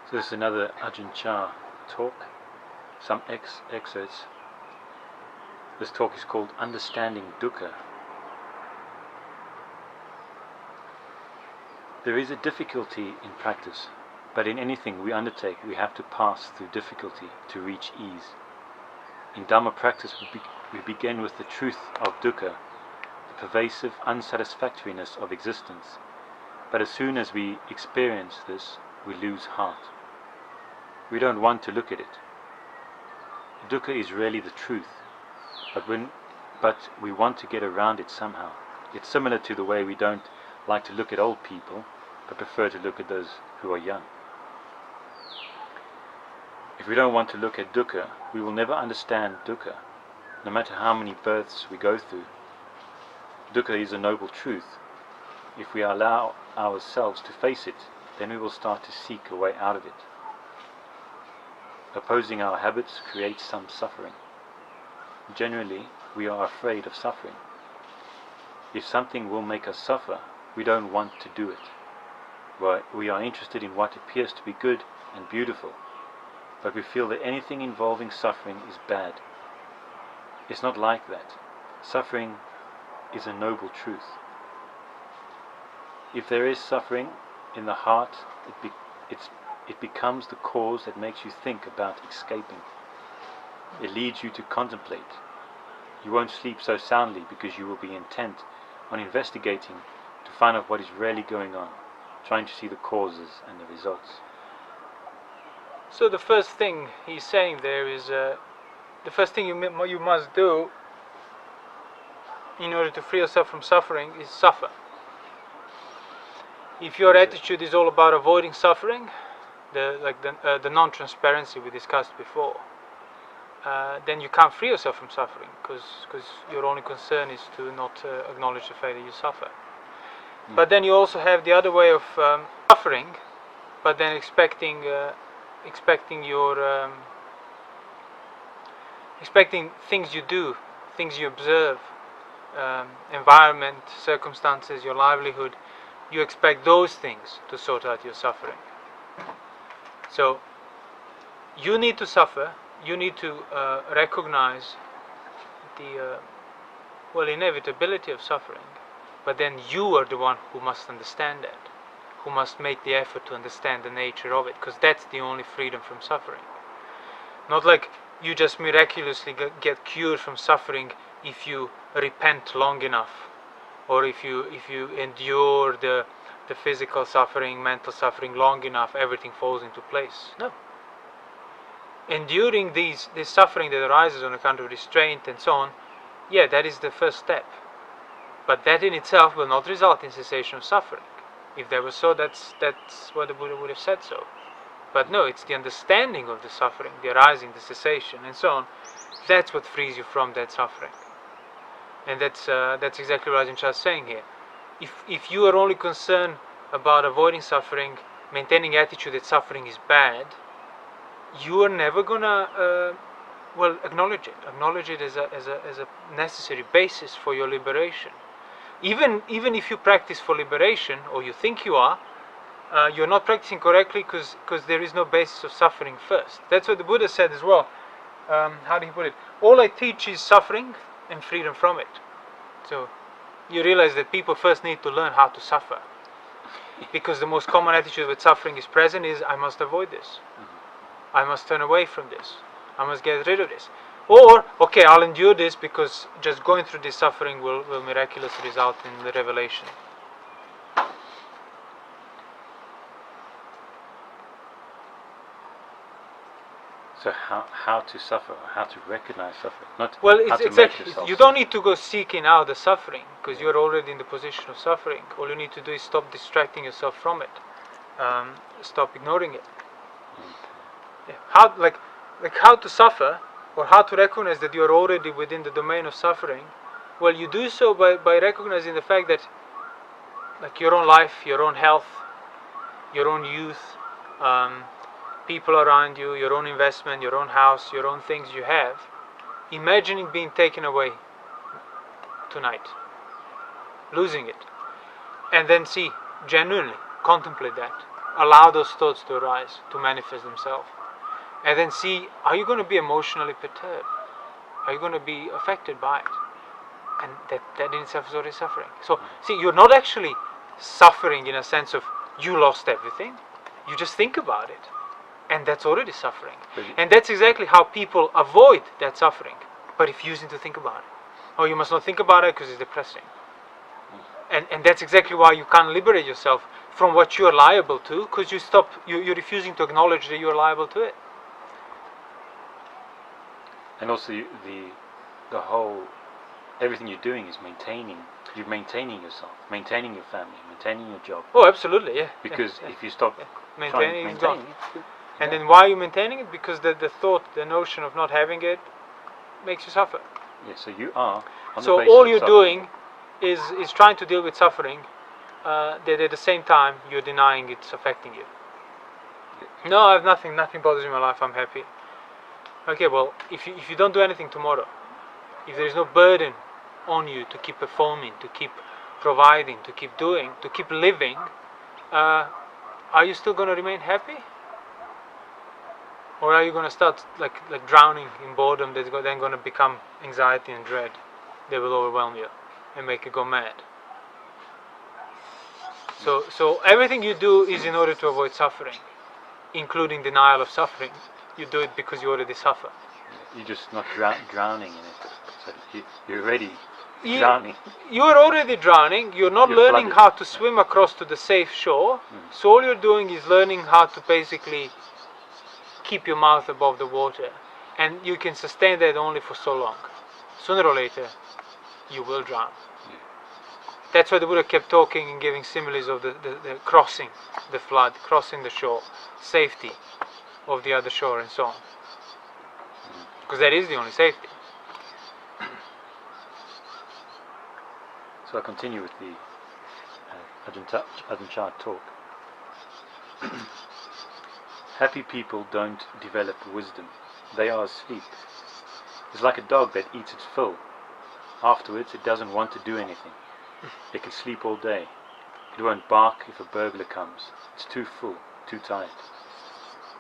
So this is another Ajahn Chah talk, some excerpts. This talk is called Understanding Dukkha. There is a difficulty in practice, but in anything we undertake we have to pass through difficulty to reach ease. In Dhamma practice we begin with the truth of Dukkha, the pervasive unsatisfactoriness of existence, but as soon as we experience this, we lose heart. We don't want to look at it. Dukkha is really the truth, but we want to get around it somehow. It's similar to the way we don't like to look at old people, but prefer to look at those who are young. If we don't want to look at Dukkha, we will never understand Dukkha, no matter how many births we go through. Dukkha is a noble truth. If we allow ourselves to face it, then we will start to seek a way out of it. Opposing our habits creates some suffering. Generally, we are afraid of suffering. If something will make us suffer, we don't want to do it. We are interested in what appears to be good and beautiful, but we feel that anything involving suffering is bad. It's not like that. Suffering is a noble truth. If there is suffering in the heart, it becomes the cause that makes you think about escaping. It leads you to contemplate. You won't sleep so soundly because you will be intent on investigating to find out what is really going on, trying to see the causes and the results. So the first thing he's saying there is, the first thing you must do in order to free yourself from suffering is suffer. If your attitude is all about avoiding suffering, the non-transparency we discussed before, then you can't free yourself from suffering, because your only concern is to not acknowledge the fact that you suffer. But then you also have the other way of suffering, but then expecting things you do, things you observe, environment, circumstances, your livelihood. You expect those things to sort out your suffering. So you need to suffer. You need to recognize the inevitability of suffering. But then you are the one who must understand that, who must make the effort to understand the nature of it, because that's the only freedom from suffering. Not like you just miraculously get cured from suffering if you repent long enough, or if you endure the physical suffering, mental suffering long enough, everything falls into place. No. Enduring this suffering that arises on account of restraint and so on, yeah, that is the first step. But that in itself will not result in cessation of suffering. If that was so, that's what the Buddha would have said so. But no, it's the understanding of the suffering, the arising, the cessation, and so on. That's what frees you from that suffering. And that's exactly what Ajahn Chah is saying here. If you are only concerned about avoiding suffering, maintaining attitude that suffering is bad, you are never gonna acknowledge it. Acknowledge it as a necessary basis for your liberation. Even if you practice for liberation, or you think you are, you're not practicing correctly because there is no basis of suffering first. That's what the Buddha said as well. How did he put it? All I teach is suffering and freedom from it. So you realize that people first need to learn how to suffer, because the most common attitude with suffering is present is, I must avoid this, I must turn away from this, I must get rid of this, or okay, I'll endure this because just going through this suffering will miraculously result in the revelation. So how to suffer, how to recognize suffering, not it's how to exactly. make yourself You don't need to go seeking out the suffering, because you're already in the position of suffering. All you need to do is stop distracting yourself from it, stop ignoring it. Yeah. How to suffer, or how to recognize that you're already within the domain of suffering. Well, you do so by recognizing the fact that, like, your own life, your own health, your own youth, people around you, your own investment, your own house, your own things you have, imagine it being taken away tonight, losing it, and then genuinely contemplate that. allow those thoughts to arise, to manifest themselves. And then see, are you going to be emotionally perturbed? Are you going to be affected by it? And that in itself is already suffering. So, see, you're not actually suffering in a sense of you lost everything. You just think about it. And that's already suffering. And that's exactly how people avoid that suffering, by refusing to think about it. Oh, you must not think about it because it's depressing. And that's exactly why you can't liberate yourself from what you're liable to, because you're refusing to acknowledge that you're liable to it. And also the whole, everything you're doing is you're maintaining yourself, maintaining your family, maintaining your job. Oh, absolutely, yeah. Because if you stop maintaining it, and then why are you maintaining it? Because the thought, the notion of not having it makes you suffer. Yeah, so you are on so the basis all of you're suffering. doing is trying to deal with suffering, that at the same time you're denying it's affecting you. Yeah. No, I have nothing bothers me in my life, I'm happy. Okay, well, if you don't do anything tomorrow, if there is no burden on you to keep performing, to keep providing, to keep doing, to keep living, are you still going to remain happy? Or are you going to start like drowning in boredom that's then going to become anxiety and dread that will overwhelm you and make you go mad? So everything you do is in order to avoid suffering, including denial of suffering. You do it because you already suffer. You're just not drowning in it. So you're already drowning. You're already drowning. You're not learning how to swim across to the safe shore. So all you're doing is learning how to basically keep your mouth above the water. And you can sustain that only for so long. Sooner or later, you will drown. That's why the Buddha kept talking and giving similes of the crossing the flood, crossing the shore, safety of the other shore and so on. Because that is the only safety. So I continue with the Ajahn Chah talk. Happy people don't develop wisdom. They are asleep. It's like a dog that eats its fill. Afterwards, it doesn't want to do anything. It can sleep all day. It won't bark if a burglar comes. It's too full, too tired.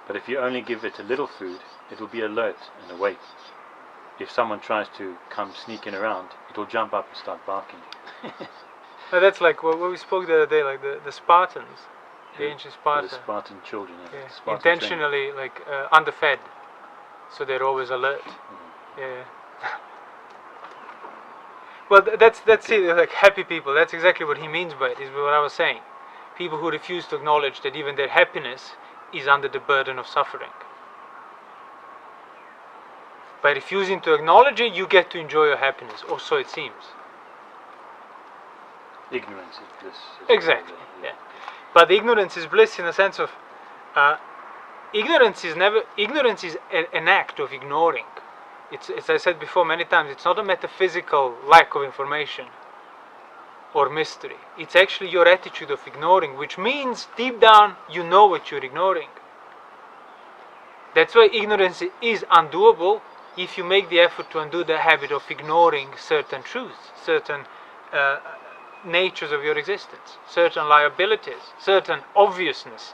But if you only give it a little food, it will be alert and awake. If someone tries to come sneaking around, it will jump up and start barking. That's like what we spoke the other day, like the Spartans, the ancient Spartans. The Spartan children, yeah. Spartan intentionally underfed, so they're always alert. Mm-hmm. Yeah. Well, that's it. Like happy people. That's exactly what he means by it. Is what I was saying. People who refuse to acknowledge that even their happiness is under the burden of suffering. By refusing to acknowledge it, you get to enjoy your happiness, or so it seems. Ignorance is bliss. Exactly. Yeah. But ignorance is bliss in the sense of ignorance is an act of ignoring. It's, as I said before many times, it's not a metaphysical lack of information or mystery. It's actually your attitude of ignoring, which means deep down you know what you're ignoring. That's why ignorance is undoable if you make the effort to undo the habit of ignoring certain truths, certain natures of your existence, certain liabilities, certain obviousness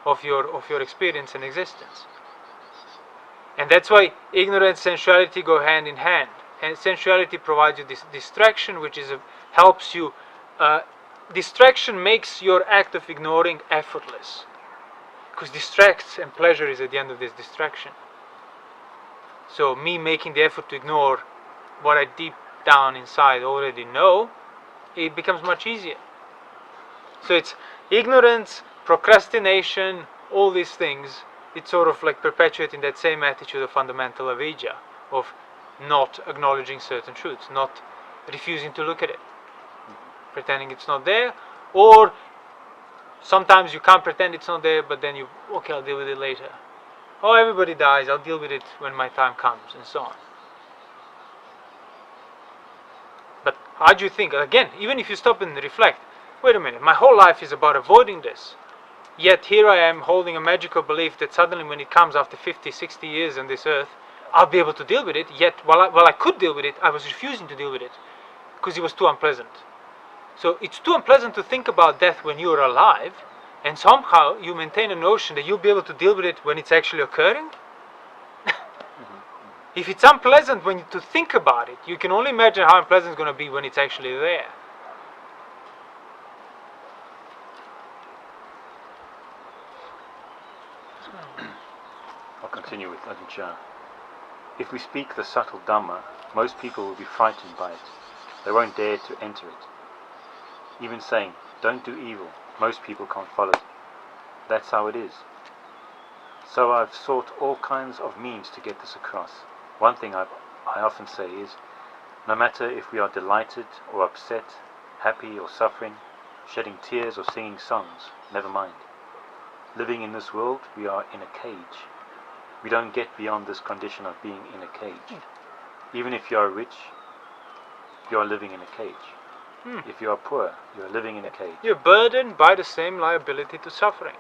of your experience and existence. And that's why ignorance and sensuality go hand in hand. And sensuality provides you this distraction, which helps you. Distraction makes your act of ignoring effortless, because distracts and pleasure is at the end of this distraction. So me making the effort to ignore what I deep down inside already know, it becomes much easier. So it's ignorance, procrastination, all these things. It's sort of like perpetuating that same attitude of fundamental avidya, of not acknowledging certain truths, not refusing to look at it, pretending it's not there, or sometimes you can't pretend it's not there, but then I'll deal with it later. Oh, everybody dies, I'll deal with it when my time comes, and so on. But how do you think? Again, even if you stop and reflect, wait a minute, my whole life is about avoiding this. Yet here I am holding a magical belief that suddenly when it comes after 50, 60 years on this earth, I'll be able to deal with it. Yet while I could deal with it, I was refusing to deal with it because it was too unpleasant. So it's too unpleasant to think about death when you're alive, and somehow you maintain a notion that you'll be able to deal with it when it's actually occurring. If it's unpleasant to think about it, you can only imagine how unpleasant it's going to be when it's actually there. I'll continue with Ajahn Chah. If we speak the subtle Dhamma, most people will be frightened by it. They won't dare to enter it. Even saying, don't do evil, most people can't follow it. That's how it is. So I've sought all kinds of means to get this across. One thing I often say is, no matter if we are delighted or upset, happy or suffering, shedding tears or singing songs, never mind. Living in this world, we are in a cage. We don't get beyond this condition of being in a cage. Even if you are rich, you are living in a cage. If you are poor, you are living in a cage. You're burdened by the same liability to suffering.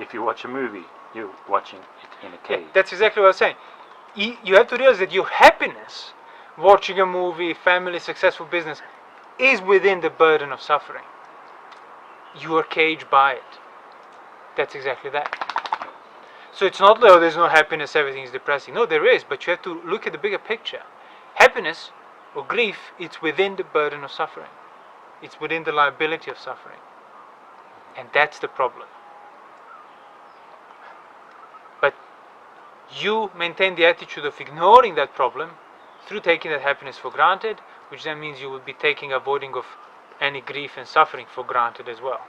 If you watch a movie, you're watching it in a cage. Yeah, that's exactly what I was saying. You have to realize that your happiness, watching a movie, family, successful business, is within the burden of suffering. You are caged by it. That's exactly that. So it's not like, oh, there's no happiness, everything is depressing. No, there is, but you have to look at the bigger picture. Happiness or grief, it's within the burden of suffering. It's within the liability of suffering. And that's the problem. But you maintain the attitude of ignoring that problem through taking that happiness for granted, which then means you will be avoiding of any grief and suffering for granted as well.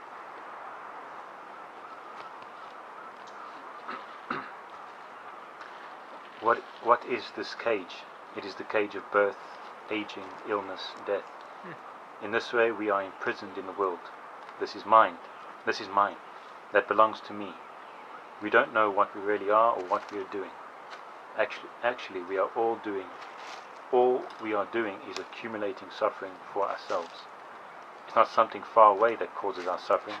What is this cage? It is the cage of birth, aging, illness, death. In this way we are imprisoned in the world. This is mine. This is mine. That belongs to me. We don't know what we really are or what we are doing. Actually we are all we are doing is accumulating suffering for ourselves. It's not something far away that causes our suffering,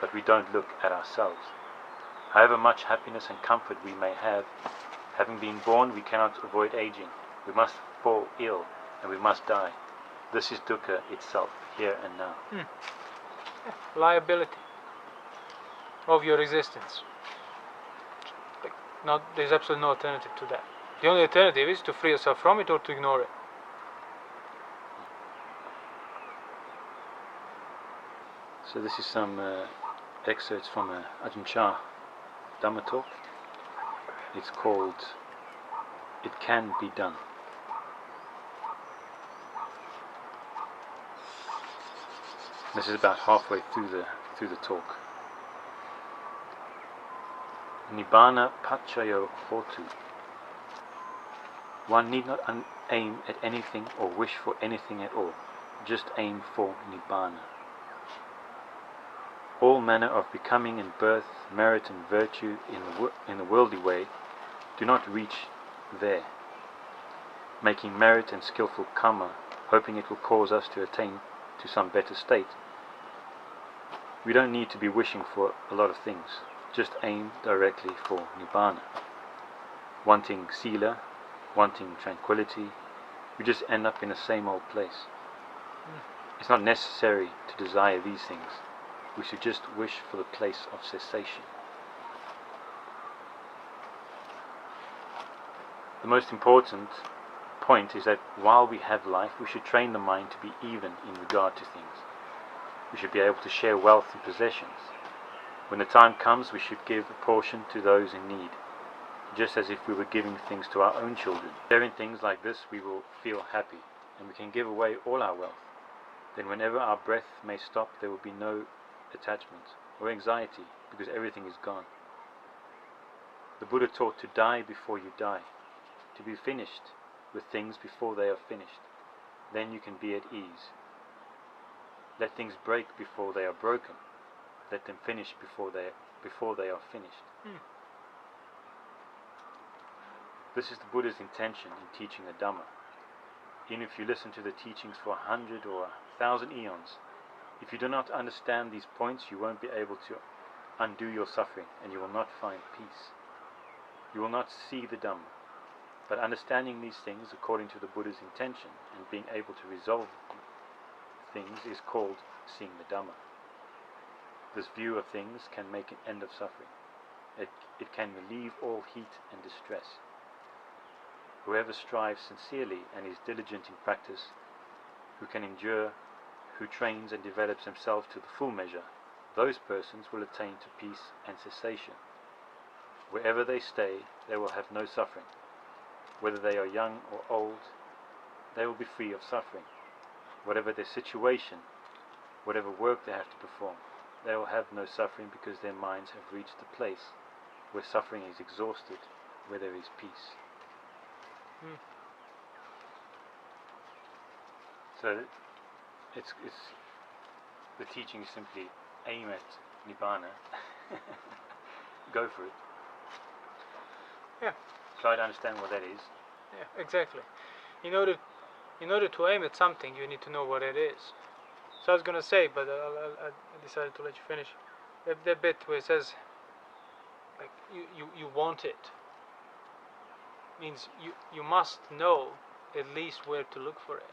but we don't look at ourselves. However much happiness and comfort we may have, having been born, we cannot avoid aging. We must fall ill, and we must die. This is dukkha itself, here and now. Liability of your existence. There's absolutely no alternative to that. The only alternative is to free yourself from it or to ignore it. So this is some excerpts from Ajahn Chah Dhamma talk. It's called It Can Be Done. This is about halfway through the talk. Nibbana pachayo hotu. One need not aim at anything or wish for anything at all. Just aim for Nibbana. All manner of becoming and birth, merit and virtue in the worldly way do not reach there. Making merit and skillful karma, hoping it will cause us to attain to some better state. We don't need to be wishing for a lot of things. Just aim directly for Nibbana. Wanting sila, wanting tranquility, we just end up in the same old place. It's not necessary to desire these things. We should just wish for the place of cessation. The most important point is that while we have life, we should train the mind to be even in regard to things. We should be able to share wealth and possessions. When the time comes, we should give a portion to those in need, just as if we were giving things to our own children. Sharing things like this, we will feel happy, and we can give away all our wealth. Then whenever our breath may stop, there will be no attachment or anxiety, because everything is gone. The Buddha taught to die before you die, to be finished with things before they are finished. Then you can be at ease. Let things break before they are broken. Let them finish before they are finished. This is the Buddha's intention in teaching the Dhamma. Even if you listen to the teachings for 100 or 1,000 eons, if you do not understand these points, you won't be able to undo your suffering, and you will not find peace. You will not see the Dhamma. But understanding these things according to the Buddha's intention and being able to resolve things is called seeing the Dhamma. This view of things can make an end of suffering. It can relieve all heat and distress. Whoever strives sincerely and is diligent in practice, who can endure, who trains and develops himself to the full measure, those persons will attain to peace and cessation. Wherever they stay, they will have no suffering. Whether they are young or old, they will be free of suffering. Whatever their situation, whatever work they have to perform, they will have no suffering because their minds have reached the place where suffering is exhausted, where there is peace. So it's the teaching is simply aim at Nibbana, go for it. Yeah. Try to understand what that is. Yeah, exactly. In order to aim at something, you need to know what it is. So I was going to say, but I decided to let you finish. That bit where it says, like, you want it, means you must know at least where to look for it.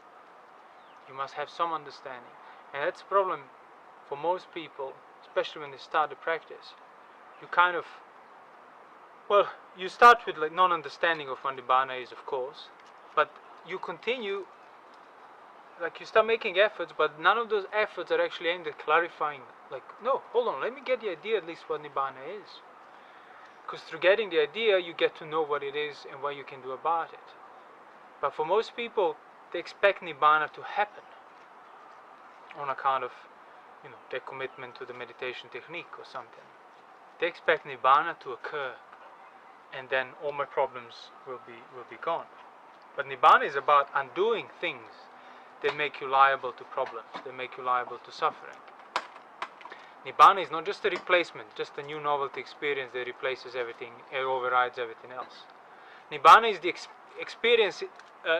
You must have some understanding. And that's the problem for most people, especially when they start the practice. You kind of, well, you start with like non-understanding of what Nibbana is, of course, but you continue, like you start making efforts, but none of those efforts are actually aimed at clarifying, like, no, hold on, let me get the idea at least what Nibbana is. Because through getting the idea, you get to know what it is and what you can do about it. But for most people, they expect Nibbana to happen on account of, their commitment to the meditation technique or something. They expect Nibbana to occur, and then all my problems will be gone. But Nibbana is about undoing things that make you liable to problems, that make you liable to suffering. Nibbana is not just a replacement, just a new novelty experience that replaces everything, it overrides everything else. Nibbana is the experience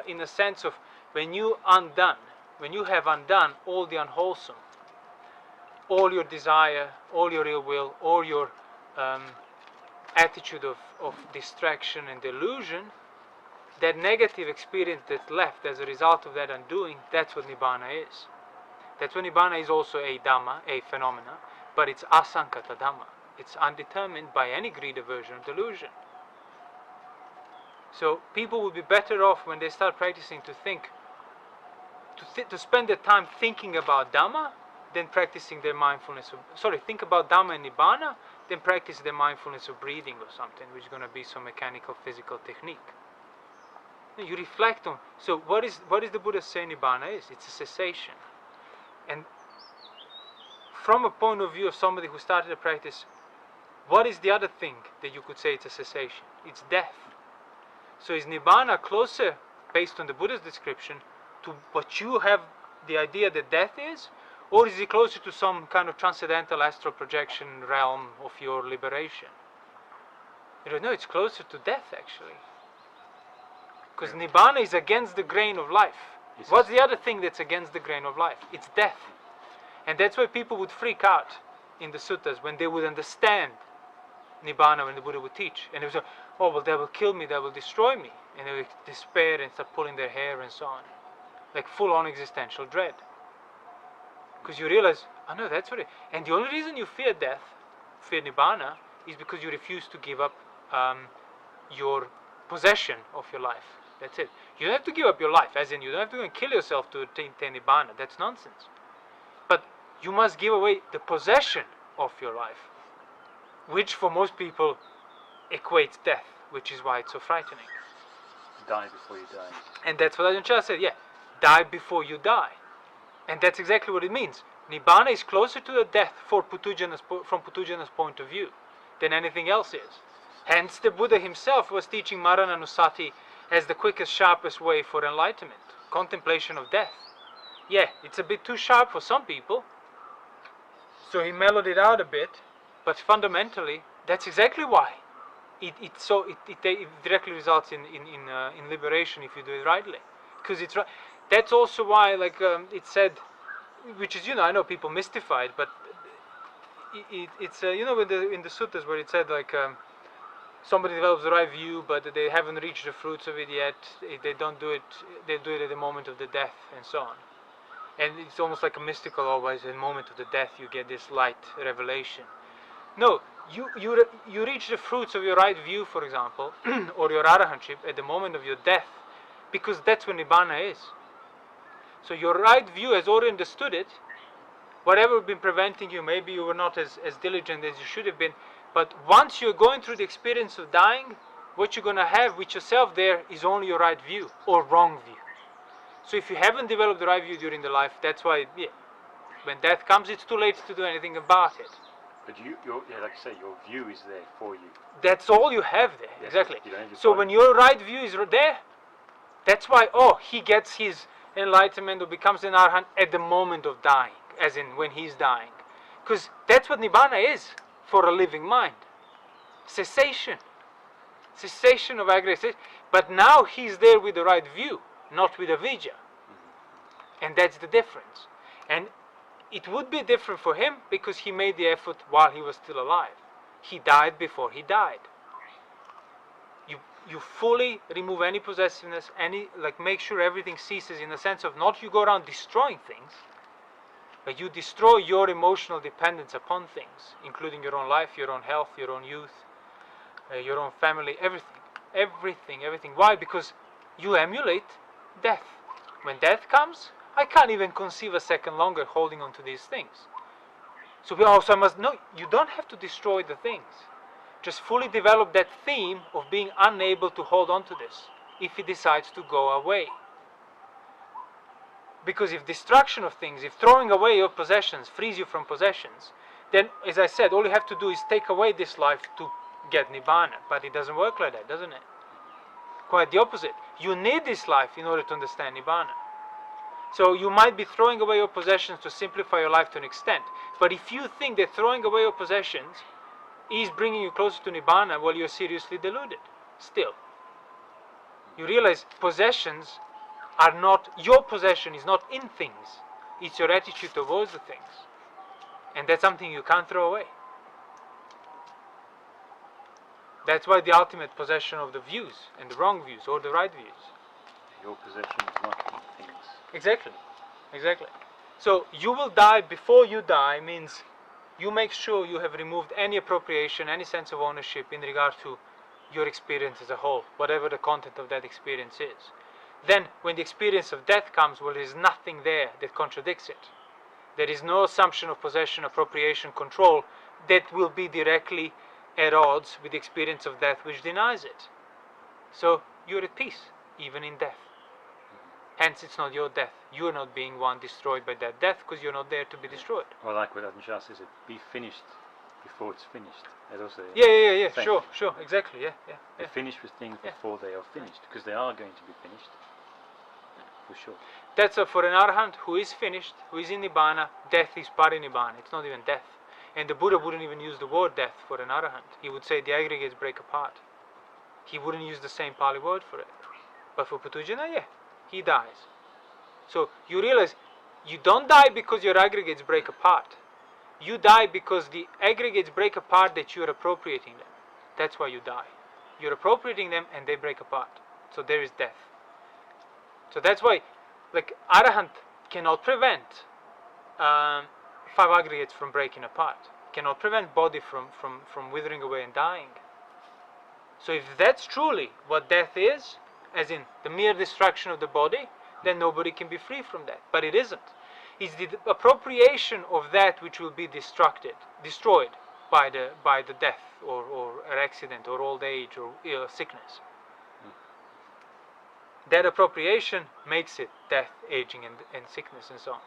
in a sense of when you have undone all the unwholesome, all your desire, all your ill will, all your attitude of distraction and delusion, that negative experience that's left as a result of that undoing, that's what Nibbana is. That's what Nibbana is also a Dhamma, a phenomena, but it's asankata Dhamma. It's undetermined by any greed, aversion, or delusion. So people would be better off when they start practicing to think, to spend their time thinking about Dhamma than practicing their mindfulness think about Dhamma and Nibbana, then practice their mindfulness of breathing or something, which is going to be some mechanical, physical technique. You reflect on, so what is the Buddha saying Nibbana is? It's a cessation. And from a point of view of somebody who started a practice, what is the other thing that you could say it's a cessation? It's death. So is Nibbana closer, based on the Buddha's description, to what you have the idea that death is? Or is it closer to some kind of transcendental astral projection realm of your liberation? No, it's closer to death actually. Because Nibbana is against the grain of life. What's the other thing that's against the grain of life? It's death. And that's why people would freak out in the suttas when they would understand Nibbana, when the Buddha would teach. And they would say, oh, well, they will kill me, they will destroy me. And they would despair and start pulling their hair and so on. Like full-on existential dread. Because you realize, oh no, that's what it is. And the only reason you fear death, fear Nibbana, is because you refuse to give up your possession of your life. That's it. You don't have to give up your life, as in you don't have to go and kill yourself to attain Nibbana. That's nonsense. But you must give away the possession of your life, which for most people equates death, which is why it's so frightening. Die before you die. And that's what Ajahn Chah said, die before you die. And that's exactly what it means. Nibbana is closer to the death from Putujana's point of view than anything else is. Hence the Buddha himself was teaching Marananusati as the quickest, sharpest way for enlightenment, contemplation of death. It's a bit too sharp for some people, so he mellowed it out a bit, but fundamentally, that's exactly why. It directly results in liberation if you do it rightly. Because it's right. That's also why, it said, which is, I know people mystify it, but it's in the suttas where it said, somebody develops the right view, but they haven't reached the fruits of it yet. They don't do it. They do it at the moment of the death, and so on. and it's almost like a mystical, always in the moment of the death you get this light revelation. No, you reach the fruits of your right view, for example, or your arahantship at the moment of your death, because that's when Nibbana is. So your right view has already understood it. Whatever has been preventing you, maybe you were not as diligent as you should have been, but once you're going through the experience of dying, what you're going to have with yourself there is only your right view or wrong view. So if you haven't developed the right view during the life, that's why when death comes, it's too late to do anything about it. But like you say, your view is there for you. That's all you have there, yes, exactly. So when your right view is there, that's why, he gets his enlightenment or becomes an arahant at the moment of dying, as in when he's dying. Because that's what Nibbana is for a living mind. Cessation. Cessation of aggregation. But now he's there with the right view, not with avijja. And that's the difference. And it would be different for him because he made the effort while he was still alive. He died before he died. You fully remove any possessiveness, make sure everything ceases, in the sense of not you go around destroying things, but you destroy your emotional dependence upon things, including your own life, your own health, your own youth, your own family, everything. Why? Because you emulate death. When death comes, I can't even conceive a second longer holding on to these things. So you don't have to destroy the things. Just fully develop that theme of being unable to hold on to this if it decides to go away. Because if destruction of things, if throwing away your possessions frees you from possessions, then, as I said, all you have to do is take away this life to get Nibbana. But it doesn't work like that, doesn't it? Quite the opposite. You need this life in order to understand Nibbana. So you might be throwing away your possessions to simplify your life to an extent. But if you think that throwing away your possessions is bringing you closer to Nibbana, well, you're seriously deluded. Still. You realize possessions are not, your possession is not in things. It's your attitude towards the things. And that's something you can't throw away. That's why the ultimate possession of the views, and the wrong views, or the right views. Your possession is not in things. Exactly. So you will die before you die means you make sure you have removed any appropriation, any sense of ownership in regard to your experience as a whole, whatever the content of that experience is. Then, when the experience of death comes, well, there is nothing there that contradicts it. There is no assumption of possession, appropriation, control that will be directly at odds with the experience of death which denies it. So, you're at peace, even in death. Hence, it's not your death. You're not being one destroyed by that death because you're not there to be destroyed. Or like what Ajahn Chah says, be finished before it's finished. That also Sure, exactly, Be finished with things before they are finished, because they are going to be finished, for sure. That's for an arahant who is finished, who is in Nibbana, death is parinibbana. It's not even death. And the Buddha wouldn't even use the word death for an arahant. He would say the aggregates break apart. He wouldn't use the same Pali word for it. But for Putujana, he dies. So you realize you don't die because your aggregates break apart. You die because the aggregates break apart that you're appropriating them. That's why you die. You're appropriating them and they break apart. So there is death. So that's why, arahant cannot prevent 5 aggregates from breaking apart. Cannot prevent body from withering away and dying. So if that's truly what death is, as in the mere destruction of the body, then nobody can be free from that. But it isn't. It's the appropriation of that which will be destroyed by the death or an accident or old age or sickness. That appropriation makes it death, aging, and sickness and so on.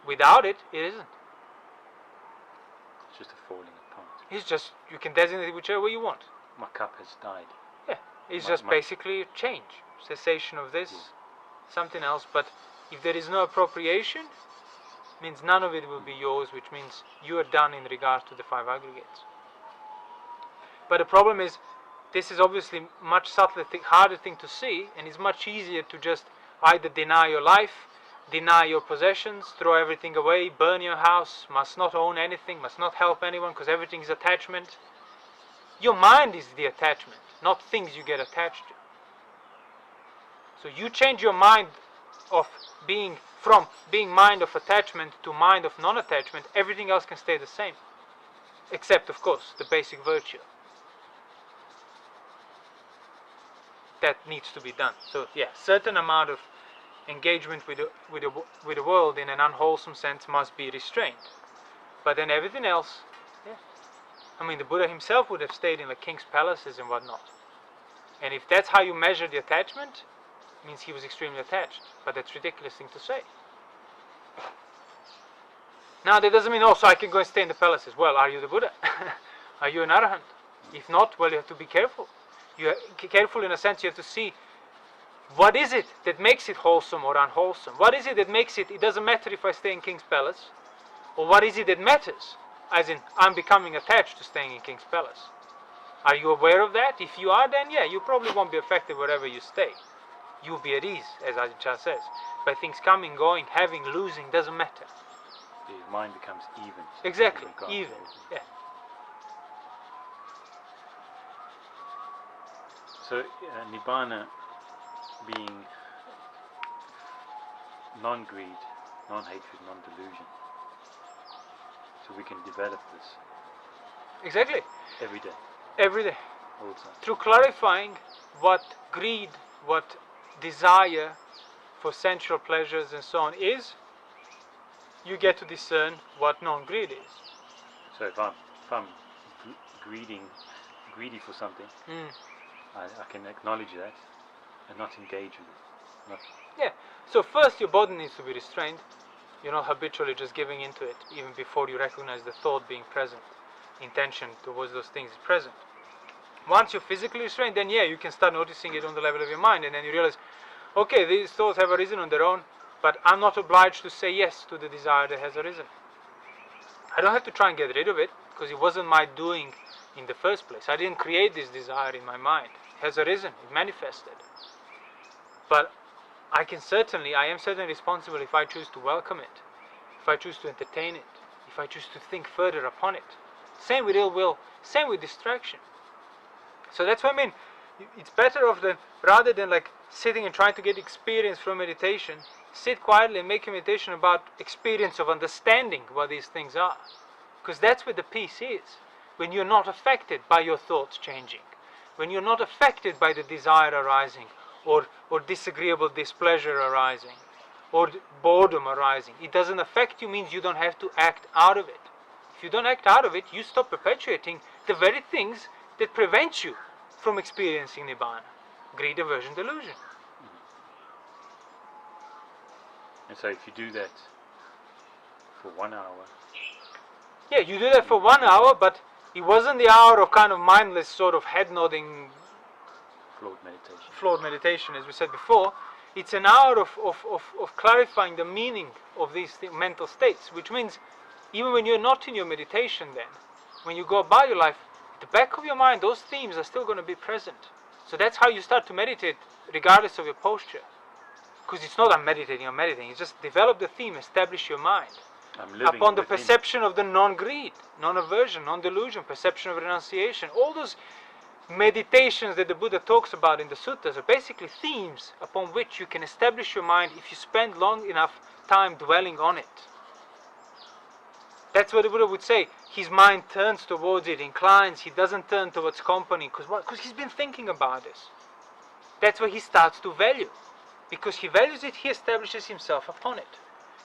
Without it, it isn't. It's just a falling apart. It's just, you can designate it whichever way you want. My cup has died. Yeah, it's just basically a change, cessation of this, something else. But if there is no appropriation, means none of it will be yours, which means you are done in regard to the 5 aggregates. But the problem is, this is obviously much subtler, harder thing to see, and it's much easier to just either deny your life, deny your possessions, throw everything away, burn your house, must not own anything, must not help anyone because everything is attachment. Your mind is the attachment, not things you get attached to. So you change your mind of being from being mind of attachment to mind of non-attachment, everything else can stay the same. Except, of course, the basic virtue. That needs to be done. So, yeah, certain amount of engagement with the world in an unwholesome sense must be restrained. But then everything else, yeah. I mean, the Buddha himself would have stayed in the king's palaces and whatnot. And if that's how you measure the attachment, it means he was extremely attached. But that's a ridiculous thing to say. Now, that doesn't mean, also I can go and stay in the palaces. Well, are you the Buddha? Are you an Arahant? If not, well, you have to be careful. You are careful in a sense, you have to see what is it that makes it wholesome or unwholesome. What is it that makes it doesn't matter if I stay in King's Palace, or what is it that matters, as in I'm becoming attached to staying in King's Palace. Are you aware of that? If you are, then yeah, you probably won't be affected wherever you stay. You'll be at ease, as Ajahn Chah says. By things coming, going, having, losing, doesn't matter. The mind becomes even. Exactly, even. Yeah. So Nibbana being non-greed, non-hatred, non-delusion. So we can develop this. Exactly. Every day. Every day. All the time. Through clarifying what greed, what desire for sensual pleasures and so on is, you get to discern what non-greed is. So if I'm greedy for something, I can acknowledge that and not engage with it. Yeah. So first your body needs to be restrained. You're not habitually just giving into it, even before you recognize the thought being present. Intention towards those things is present. Once you're physically restrained, then yeah, you can start noticing it on the level of your mind, and then you realize, okay, these thoughts have arisen on their own, but I'm not obliged to say yes to the desire that has arisen. I don't have to try and get rid of it, because it wasn't my doing in the first place. I didn't create this desire in my mind. It has arisen, it manifested. But I am certainly responsible if I choose to welcome it, if I choose to entertain it, if I choose to think further upon it. Same with ill will, same with distraction. So that's what I mean. It's better off than, rather than like sitting and trying to get experience from meditation, sit quietly and make a meditation about experience of understanding what these things are. Because that's where the peace is. When you're not affected by your thoughts changing. When you're not affected by the desire arising, or disagreeable displeasure arising, or boredom arising. It doesn't affect you means you don't have to act out of it. If you don't act out of it, you stop perpetuating the very things that prevent you from experiencing Nibbana. Greed, aversion, delusion. And so if you do that for 1 hour... Yeah, you do that for 1 hour, but it wasn't the hour of kind of mindless sort of head-nodding flawed meditation, as we said before. It's an hour of clarifying the meaning of these mental states, which means even when you're not in your meditation then, when you go about your life, at the back of your mind, those themes are still going to be present. So that's how you start to meditate, regardless of your posture. Because it's not I'm meditating, it's just develop the theme, establish your mind. Upon the perception of the non-greed, non-aversion, non-delusion, perception of renunciation, all those meditations that the Buddha talks about in the suttas are basically themes upon which you can establish your mind if you spend long enough time dwelling on it. That's what the Buddha would say. His mind turns towards it, inclines, he doesn't turn towards company. Because he's been thinking about this. That's where he starts to value. Because he values it, he establishes himself upon it.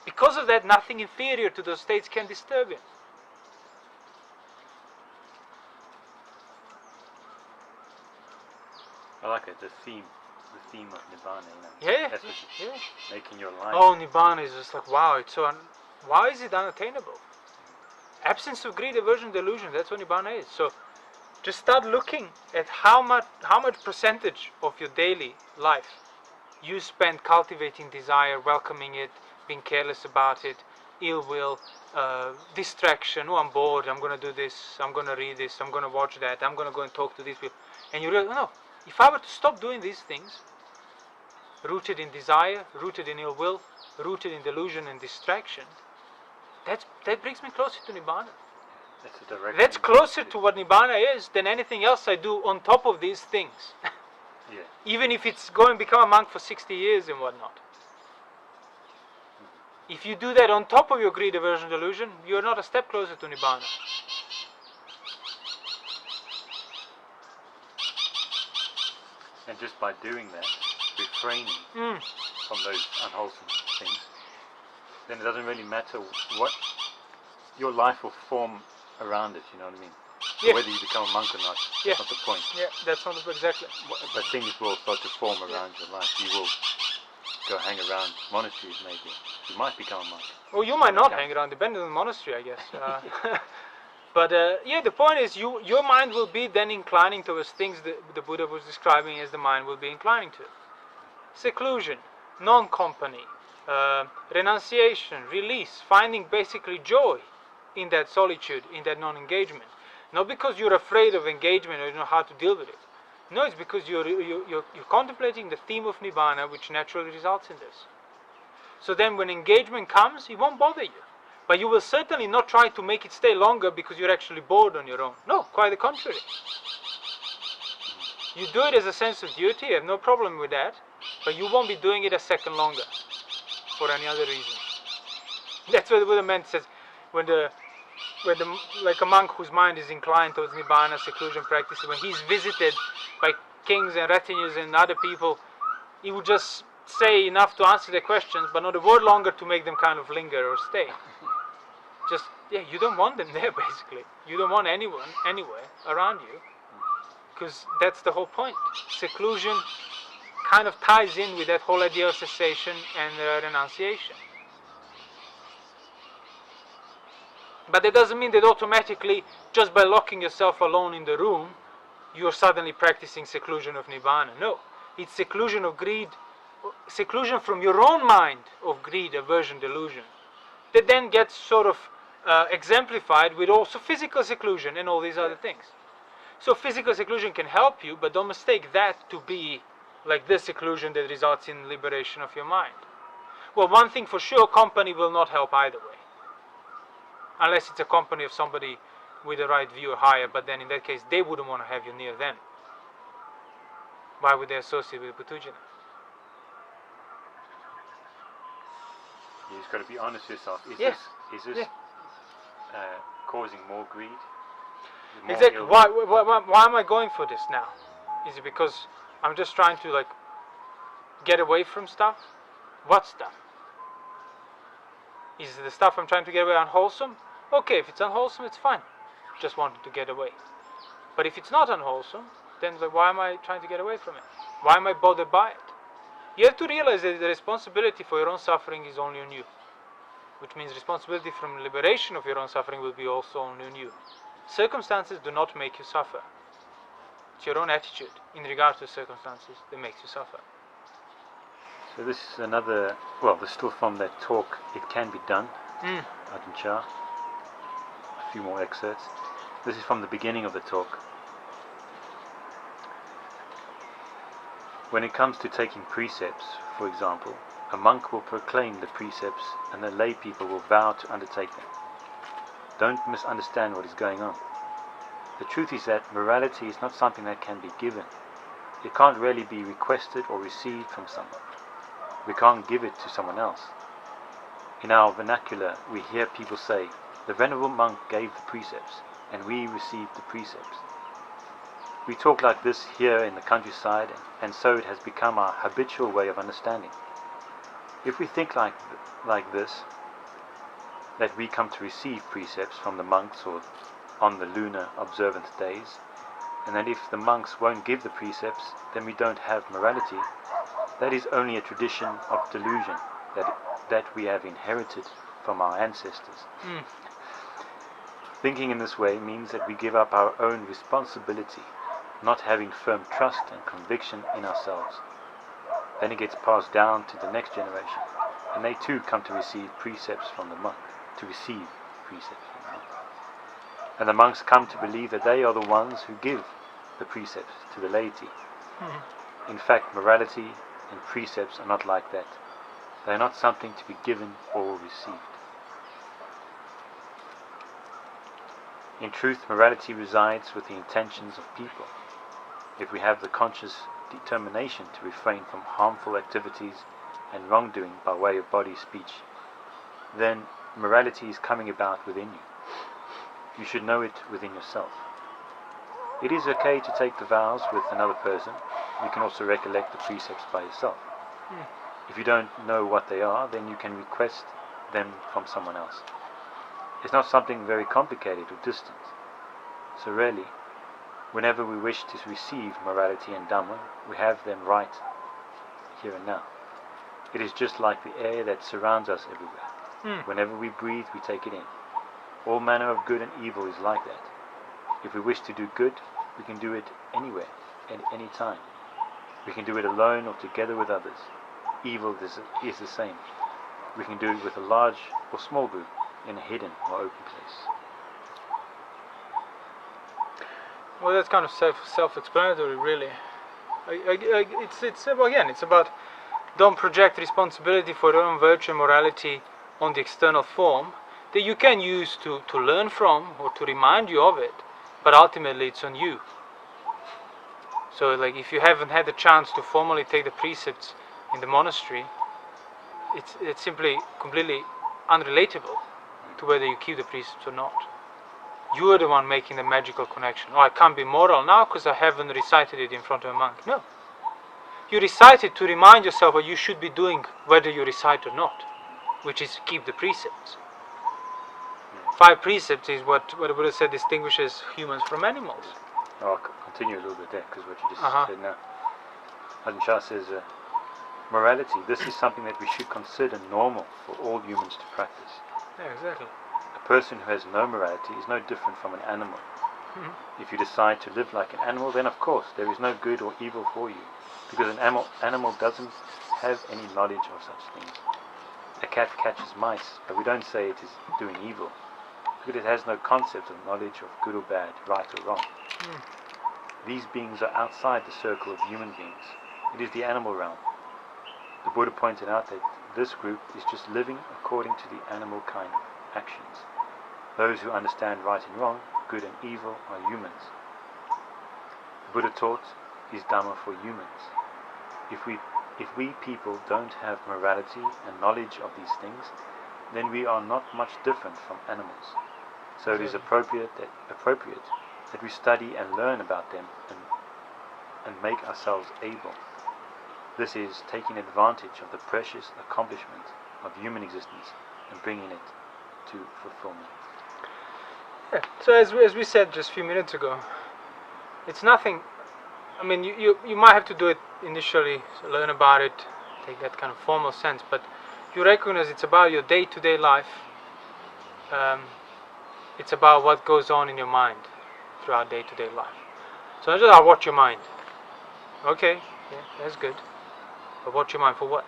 Because of that, nothing inferior to those states can disturb him. I like it, the theme of Nibbana, Yeah, that's what making your life. Oh, Nibbana is just like, wow, it's so why is it unattainable? Absence of greed, aversion, delusion, that's what Nibbana is. So just start looking at how much percentage of your daily life you spend cultivating desire, welcoming it, being careless about it, ill will, distraction. Oh, I'm bored, I'm going to do this, I'm going to read this, I'm going to watch that, I'm going to go and talk to these people. And you realize, no, if I were to stop doing these things, rooted in desire, rooted in ill will, rooted in delusion and distraction, that brings me closer to Nibbana. That's closer to what Nibbana is than anything else I do on top of these things. Yeah. Even if it's going to become a monk for 60 years and whatnot. If you do that on top of your greed, aversion, delusion, you're not a step closer to Nibbana. And just by doing that, refraining from those unwholesome things, then it doesn't really matter what your life will form around it, you know what I mean? So Yeah. whether you become a monk or not, Yeah. that's not the point. Yeah, that's not exactly. But things will start to form around your life. You will go hang around monasteries maybe. You might become a monk. Well, you might not hang around, depending on the monastery, I guess. But yeah, the point is, your mind will be then inclining towards things that the Buddha was describing as the mind will be inclining to. Seclusion, non-company, renunciation, release, finding basically joy in that solitude, in that non-engagement. Not because you're afraid of engagement or you know how to deal with it. No, it's because you're contemplating the theme of Nibbana, which naturally results in this. So then when engagement comes, it won't bother you. But you will certainly not try to make it stay longer because you're actually bored on your own. No, quite the contrary. You do it as a sense of duty, you have no problem with that, but you won't be doing it a second longer for any other reason. That's what the Buddha meant. Says when like a monk whose mind is inclined towards Nibbana, seclusion practice, when he's visited by kings and retinues and other people, he would just say enough to answer their questions, but not a word longer to make them kind of linger or stay. Just, yeah, you don't want them there, basically. You don't want anyone, anywhere, around you. Because that's the whole point. Seclusion kind of ties in with that whole idea of cessation and renunciation. But that doesn't mean that automatically, just by locking yourself alone in the room, you're suddenly practicing seclusion of Nibbana. No, it's seclusion of greed, seclusion from your own mind of greed, aversion, delusion, that then gets sort of exemplified with also physical seclusion and all these other things. So physical seclusion can help you, but don't mistake that to be like the seclusion that results in liberation of your mind. Well, one thing for sure, company will not help either way. Unless it's a company of somebody with the right view or higher, but then in that case, they wouldn't want to have you near them. Why would they associate with Putujana? You just got to be honest with yourself. Is this causing more greed? More Exactly. Why am I going for this now? Is it because I'm just trying to like get away from stuff? What stuff? Is the stuff I'm trying to get away unwholesome? Okay, if it's unwholesome, it's fine. Just wanted to get away. But if it's not unwholesome, then like, why am I trying to get away from it? Why am I bothered by it? You have to realize that the responsibility for your own suffering is only on you. Which means responsibility from liberation of your own suffering will be also only on you. Circumstances do not make you suffer. It's your own attitude in regard to circumstances that makes you suffer. So this is another, well, this is still from that talk, It Can Be Done, Ajahn Chah. A few more excerpts. This is from the beginning of the talk. When it comes to taking precepts, for example, a monk will proclaim the precepts and the lay people will vow to undertake them. Don't misunderstand what is going on. The truth is that morality is not something that can be given. It can't really be requested or received from someone. We can't give it to someone else. In our vernacular, we hear people say, the venerable monk gave the precepts, and we received the precepts. We talk like this here in the countryside, and so it has become our habitual way of understanding. If we think like this, that we come to receive precepts from the monks or on the lunar observance days, and that if the monks won't give the precepts, then we don't have morality, that is only a tradition of delusion that we have inherited from our ancestors. Thinking in this way means that we give up our own responsibility, not having firm trust and conviction in ourselves. Then it gets passed down to the next generation, and they too come to receive precepts from the monk, And the monks come to believe that they are the ones who give the precepts to the laity. In fact, morality and precepts are not like that. They are not something to be given or received. In truth, morality resides with the intentions of people. If we have the conscious determination to refrain from harmful activities and wrongdoing by way of body, speech, then morality is coming about within you. You should know it within yourself. It is okay to take the vows with another person. You can also recollect the precepts by yourself. If you don't know what they are, then you can request them from someone else. It's not something very complicated or distant. So really, whenever we wish to receive morality and Dhamma, we have them right here and now. It is just like the air that surrounds us everywhere. Whenever we breathe, we take it in. All manner of good and evil is like that. If we wish to do good, we can do it anywhere, at any time. We can do it alone or together with others. Evil is the same. We can do it with a large or small group, in a hidden or open place. Well, that's kind of self-explanatory, really. It's about don't project responsibility for your own virtue and morality on the external form that you can use to learn from or to remind you of it, but ultimately it's on you. So, like, if you haven't had the chance to formally take the precepts in the monastery, it's simply completely unrelatable to whether you keep the precepts or not. You are the one making the magical connection. Oh, I can't be moral now because I haven't recited it in front of a monk. No. You recite it to remind yourself what you should be doing whether you recite or not, which is keep the precepts. 5 precepts is what the Buddha said distinguishes humans from animals. I'll continue a little bit there, because what you just said now. Ajahn Chah says, morality, this is something that we should consider normal for all humans to practice. Yeah, exactly. A person who has no morality is no different from an animal. If you decide to live like an animal, then of course there is no good or evil for you, because an animal doesn't have any knowledge of such things. A cat catches mice, but we don't say it is doing evil, because it has no concept of knowledge of good or bad, right or wrong. These beings are outside the circle of human beings. It is the animal realm. The Buddha pointed out that this group is just living according to the animal kind of actions. Those who understand right and wrong, good and evil, are humans. The Buddha taught is Dhamma for humans. If we people don't have morality and knowledge of these things, then we are not much different from animals. So it is appropriate that we study and learn about them and make ourselves able. This is taking advantage of the precious accomplishment of human existence and bringing it to fulfillment. Yeah. So as we said just a few minutes ago, it's nothing. I mean, you might have to do it initially, so learn about it, take that kind of formal sense, but you recognize it's about your day-to-day life. It's about what goes on in your mind throughout day-to-day life. So not just watch your mind. Okay, yeah, that's good. But watch your mind for what?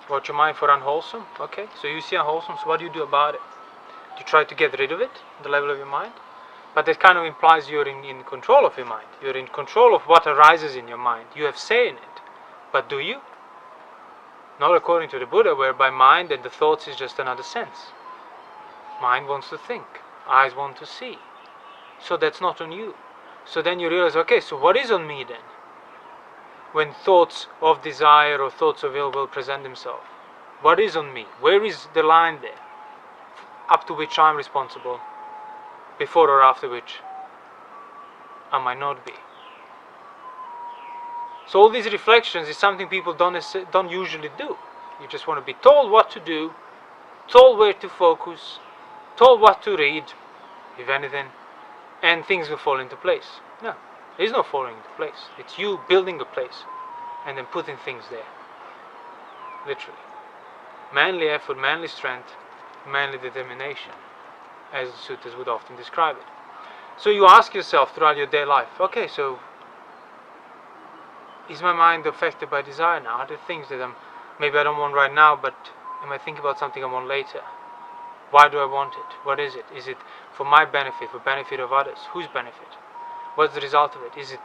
Watch your mind for unwholesome? Okay, so you see unwholesome, so what do you do about it? Do you try to get rid of it, the level of your mind? But that kind of implies you're in control of your mind. You're in control of what arises in your mind. You have say in it. But do you? Not according to the Buddha, whereby mind and the thoughts is just another sense. Mind wants to think. Eyes want to see. So that's not on you. So then you realize, okay, so what is on me then? When thoughts of desire or thoughts of ill will present themselves. What is on me? Where is the line there? Up to which I'm responsible. Before or after which I might not be. So all these reflections is something people don't usually do. You just want to be told what to do, told where to focus, told what to read, if anything, and things will fall into place. No, there is no falling into place. It's you building a place and then putting things there. Literally. Manly effort, manly strength, manly determination, as the sutras would often describe it. So you ask yourself throughout your day life, okay, so is my mind affected by desire now? Are there things that maybe I don't want right now, but am I thinking about something I want later? Why do I want it? What is it? Is it for my benefit, for benefit of others? Whose benefit? What's the result of it? Is it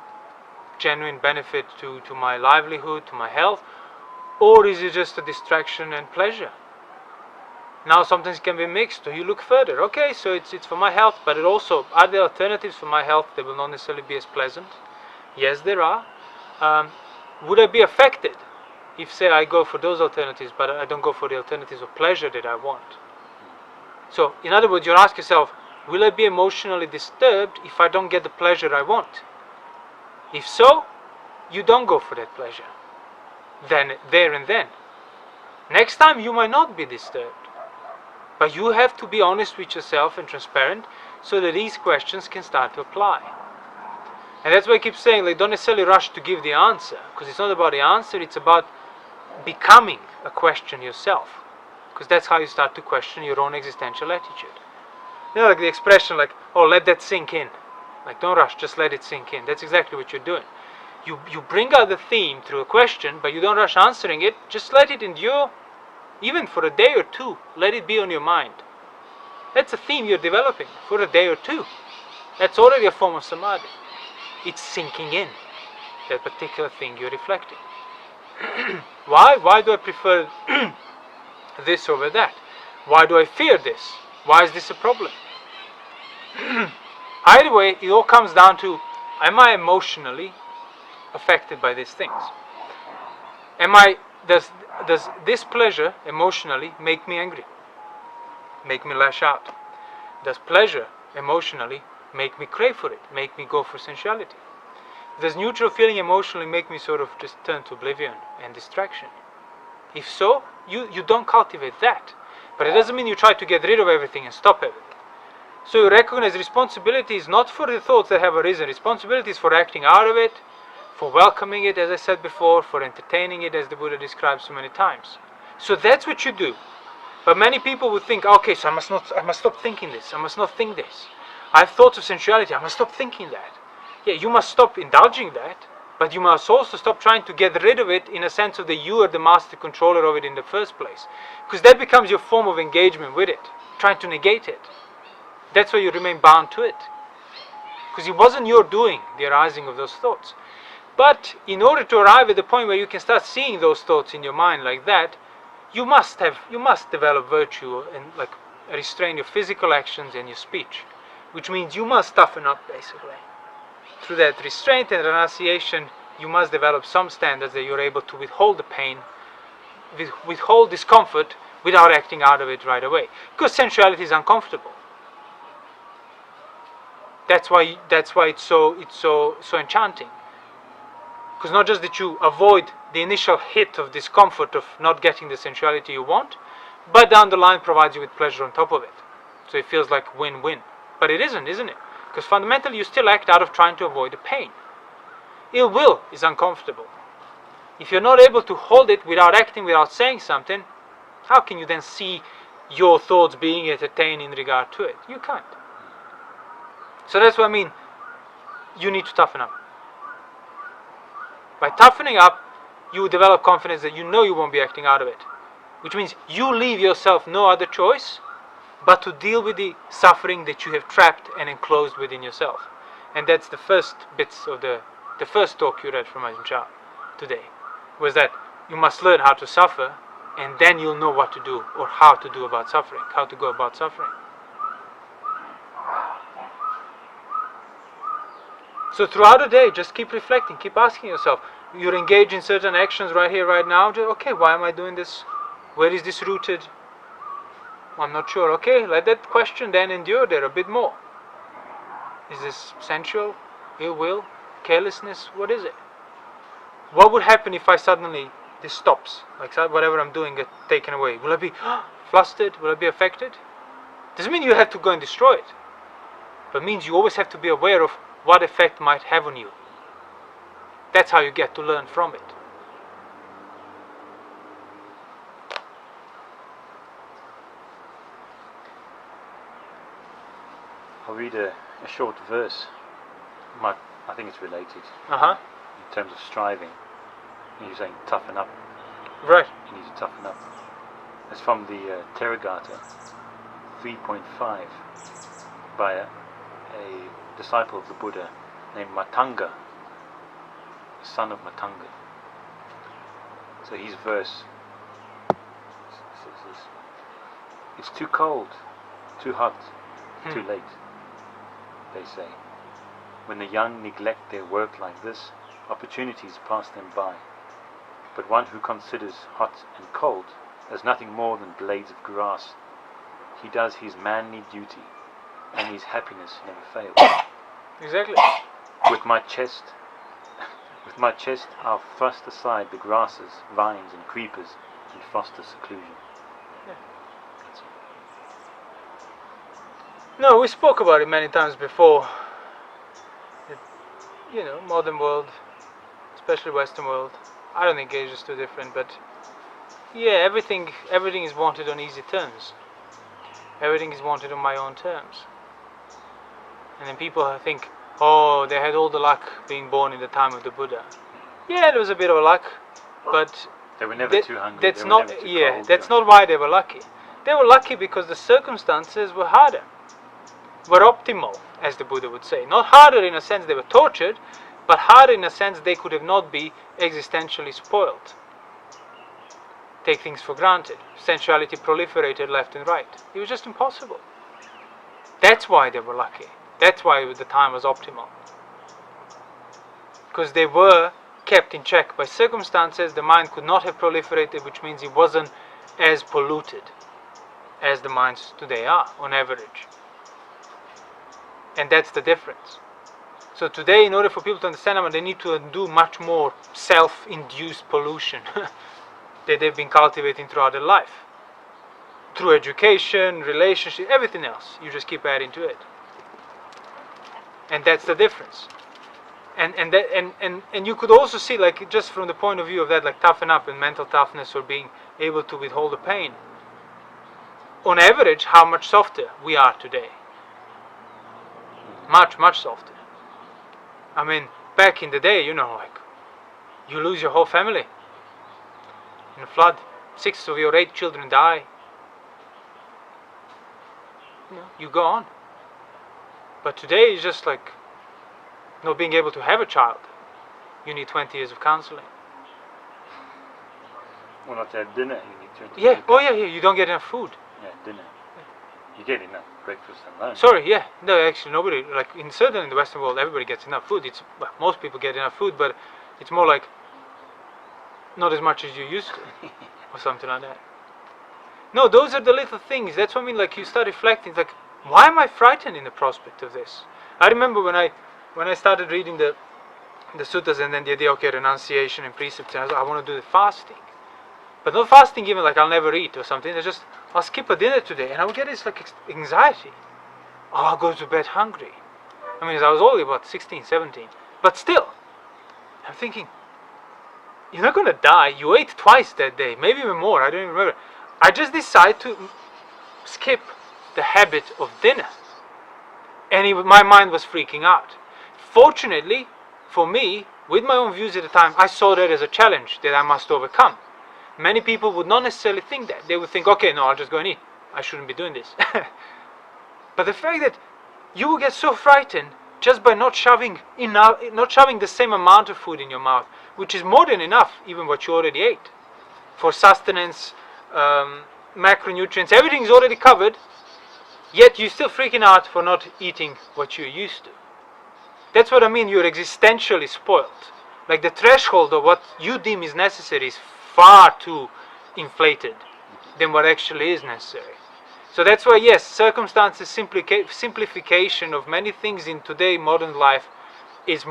genuine benefit to my livelihood, to my health? Or is it just a distraction and pleasure? Now sometimes it can be mixed, so you look further. Okay, so it's for my health, but it also, are there alternatives for my health that will not necessarily be as pleasant? Yes, there are. Would I be affected if, say, I go for those alternatives, but I don't go for the alternatives of pleasure that I want. So, in other words, you ask yourself, will I be emotionally disturbed if I don't get the pleasure I want? If so, you don't go for that pleasure. Then, there and then. Next time you might not be disturbed. But you have to be honest with yourself and transparent so that these questions can start to apply. And that's why I keep saying, like, don't necessarily rush to give the answer, because it's not about the answer, it's about becoming a question yourself. Because that's how you start to question your own existential attitude. You know, like the expression, like, oh, let that sink in. Like, don't rush, just let it sink in. That's exactly what you're doing. You bring out the theme through a question, but you don't rush answering it. Just let it endure, even for a day or two. Let it be on your mind. That's a theme you're developing for a day or two. That's already a form of samadhi. It's sinking in, that particular thing you're reflecting. Why? Why do I prefer this over that? Why do I fear this? Why is this a problem? Either way, it all comes down to, am I emotionally affected by these things? Does this pleasure emotionally make me angry? Make me lash out? Does pleasure emotionally make me crave for it? Make me go for sensuality? Does neutral feeling emotionally make me sort of just turn to oblivion and distraction? If so, you don't cultivate that. But it doesn't mean you try to get rid of everything and stop everything. So you recognize responsibility is not for the thoughts that have arisen. Responsibility is for acting out of it, for welcoming it, as I said before, for entertaining it, as the Buddha describes so many times. So that's what you do. But many people would think, okay, so I must stop thinking this. I must not think this. I have thoughts of sensuality. I must stop thinking that. Yeah, you must stop indulging that, but you must also stop trying to get rid of it in a sense of that you are the master controller of it in the first place. Because that becomes your form of engagement with it, trying to negate it. That's why you remain bound to it. Because it wasn't your doing, the arising of those thoughts. But in order to arrive at the point where you can start seeing those thoughts in your mind like that, you must develop virtue and like restrain your physical actions and your speech. Which means you must toughen up, basically. Through that restraint and renunciation, you must develop some standards that you're able to withhold the pain, withhold discomfort without acting out of it right away. Because sensuality is uncomfortable. That's why it's so enchanting. Because not just that you avoid the initial hit of discomfort of not getting the sensuality you want, but down the line provides you with pleasure on top of it. So it feels like win-win. But it isn't it? Because fundamentally you still act out of trying to avoid the pain. Ill will is uncomfortable. If you're not able to hold it without acting, without saying something, how can you then see your thoughts being entertained in regard to it? You can't. So that's what I mean. You need to toughen up. By toughening up, you develop confidence that you know you won't be acting out of it. Which means you leave yourself no other choice but to deal with the suffering that you have trapped and enclosed within yourself. And that's the first bits of the first talk you read from Ajahn Chah today, was that you must learn how to suffer, and then you'll know what to do, or how to do about suffering, how to go about suffering. So throughout the day, just keep reflecting, keep asking yourself, you're engaged in certain actions right here, right now, okay, why am I doing this? Where is this rooted? I'm not sure. Okay, let that question then endure there a bit more. Is this sensual, ill will, carelessness? What is it? What would happen if I suddenly, this stops? Like whatever I'm doing gets taken away. Will I be flustered? Will I be affected? Doesn't mean you have to go and destroy it. But it means you always have to be aware of what effect might have on you. That's how you get to learn from it. I'll read a short verse. I think it's related. In terms of striving. You're saying toughen up. Right. You need to toughen up. It's from the Theragatha 3.5 by a disciple of the Buddha named Matanga, the son of Matanga. So his verse says this: it's too cold, too hot, too late, they say. When the young neglect their work like this, opportunities pass them by. but one who considers hot and cold as nothing more than blades of grass. He does his manly duty, and his happiness never fails. Exactly. With my chest, I'll thrust aside the grasses, vines, and creepers, and foster seclusion. Yeah. No, we spoke about it many times before. Modern world, especially Western world. I don't think Asia is too different, but yeah, everything is wanted on easy terms. Everything is wanted on my own terms. And then people think, oh, they had all the luck being born in the time of the Buddha. Yeah, there was a bit of luck, but they were never too hungry. That's not not why they were lucky. They were lucky because the circumstances were harder, were optimal, as the Buddha would say. Not harder in a sense they were tortured, but harder in a sense they could have not be existentially spoiled. Take things for granted. Sensuality proliferated left and right. It was just impossible. That's why they were lucky. That's why the time was optimal. Because they were kept in check by circumstances, the mind could not have proliferated, which means it wasn't as polluted as the minds today are, on average. And that's the difference. So today, in order for people to understand Dhamma, they need to do much more self-induced pollution that they've been cultivating throughout their life. Through education, relationship, everything else. You just keep adding to it. And that's the difference. And you could also see, like, just from the point of view of that, like toughen up and mental toughness or being able to withhold the pain. On average, how much softer we are today. Much, much softer. I mean, back in the day, like, you lose your whole family in a flood. 6 of your 8 children die. You go on. But today it's just like not being able to have a child. You need 20 years of counseling. Well, not to have dinner, you need 20 Yeah, years. oh yeah, you don't get enough food. Yeah, dinner. You get enough breakfast and lunch. Sorry, yeah. No, actually nobody, like, certainly in the Western world, everybody gets enough food. Most people get enough food, but it's more like not as much as you used to. Or something like that. No, those are the little things. That's what I mean, like, you start reflecting, like, why am I frightened in the prospect of this? I remember when I started reading the suttas, and then the idea, okay, renunciation and precepts, and I want to do the fasting. But not fasting even like I'll never eat or something. It's just, I'll skip a dinner today, and I'll get this like anxiety. Oh, I'll go to bed hungry. I mean, I was only about 16, 17. But still, I'm thinking, you're not going to die. You ate twice that day, maybe even more, I don't even remember. I just decided to skip the habit of dinner. And my mind was freaking out. Fortunately, for me, with my own views at the time, I saw that as a challenge that I must overcome. Many people would not necessarily think that. They would think, okay, no, I'll just go and eat. I shouldn't be doing this. But the fact that you will get so frightened just by not shoving the same amount of food in your mouth, which is more than enough, even what you already ate. For sustenance, macronutrients, everything is already covered, yet you're still freaking out for not eating what you're used to. That's what I mean, you're existentially spoiled. Like, the threshold of what you deem is necessary is far too inflated than what actually is necessary. So that's why, yes, circumstances, simplification of many things in today modern life it's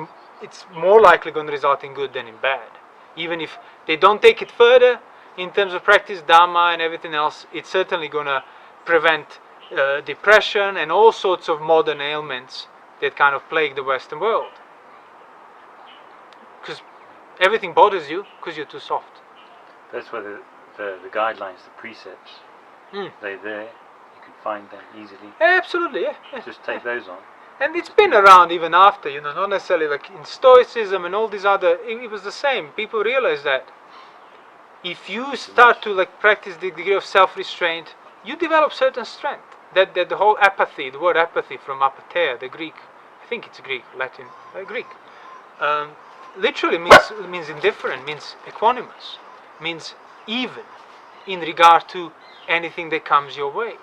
more likely going to result in good than in bad. Even if they don't take it further in terms of practice Dhamma and everything else, it's certainly going to prevent depression and all sorts of modern ailments that kind of plague the Western world. Because everything bothers you because you're too soft. That's where the guidelines, the precepts, they're there. You can find them easily. Absolutely, yeah. Just take those on. And it's been around even after, not necessarily like in Stoicism and all these other, it was the same. People realize that if you start to like practice the degree of self-restraint, you develop certain strength. That the whole apathy, the word apathy from apatheia, the Greek, I think it's Greek, Latin, Greek, literally means indifferent, means equanimous, means even in regard to anything that comes your way.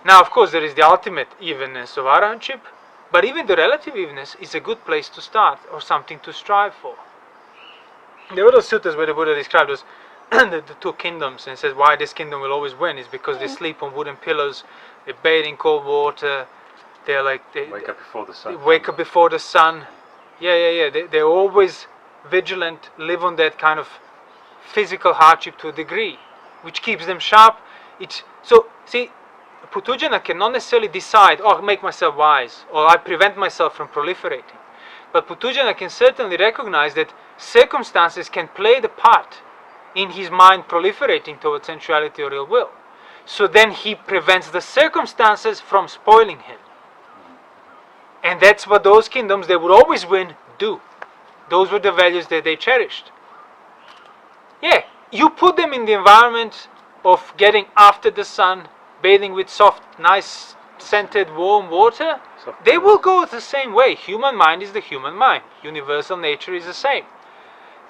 Now, of course, there is the ultimate evenness of arahantship, but even the relative evenness is a good place to start or something to strive for. There were those suttas where the Buddha described those the two kingdoms, and says why this kingdom will always win is because they sleep on wooden pillows, they bathe in cold water, they wake up before the sun. They wake up before the sun. Yeah. They're always vigilant, live on that kind of physical hardship to a degree, which keeps them sharp. So see, Putujana cannot necessarily decide, oh, I'll make myself wise, or I prevent myself from proliferating. But Putujana can certainly recognize that circumstances can play the part in his mind proliferating towards sensuality or ill will. So then he prevents the circumstances from spoiling him. And that's what those kingdoms, they would always win, do. Those were the values that they cherished. Yeah, you put them in the environment of getting after the sun, bathing with soft, nice, scented, warm water, they will go the same way. Human mind is the human mind. Universal nature is the same.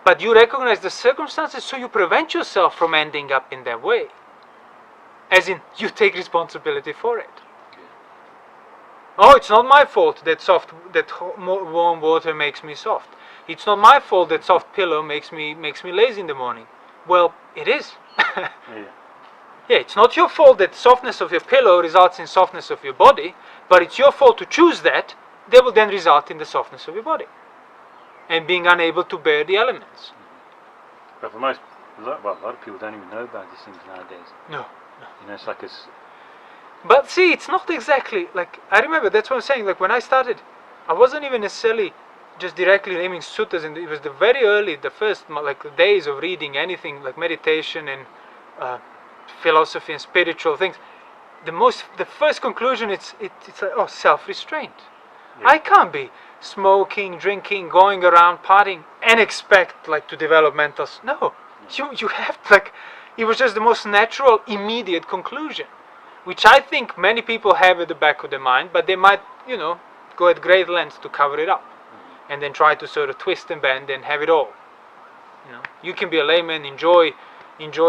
But you recognize the circumstances, so you prevent yourself from ending up in that way. As in, you take responsibility for it. Oh, it's not my fault that warm water makes me soft. It's not my fault that soft pillow makes me lazy in the morning. Well, it is. Yeah, it's not your fault that softness of your pillow results in softness of your body, but it's your fault to choose that. They will then result in the softness of your body and being unable to bear the elements. But for a lot of people don't even know about these things nowadays. No. You know, it's like it's... But see, it's not exactly like, I remember, that's what I'm saying, like when I started, I wasn't even necessarily just directly naming suttas, and it was the very early, the first days of reading anything like meditation and philosophy and spiritual things. The first conclusion, it's like, oh, self-restraint. Yeah. I can't be smoking, drinking, going around partying and expect to develop mental. No, you have to, it was just the most natural, immediate conclusion, which I think many people have at the back of their mind, but they might, go at great lengths to cover it up, and then try to sort of twist and bend and have it all. You can be a layman, enjoy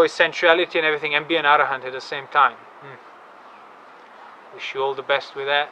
sensuality and everything, and be an arahant at the same time. Wish you all the best with that.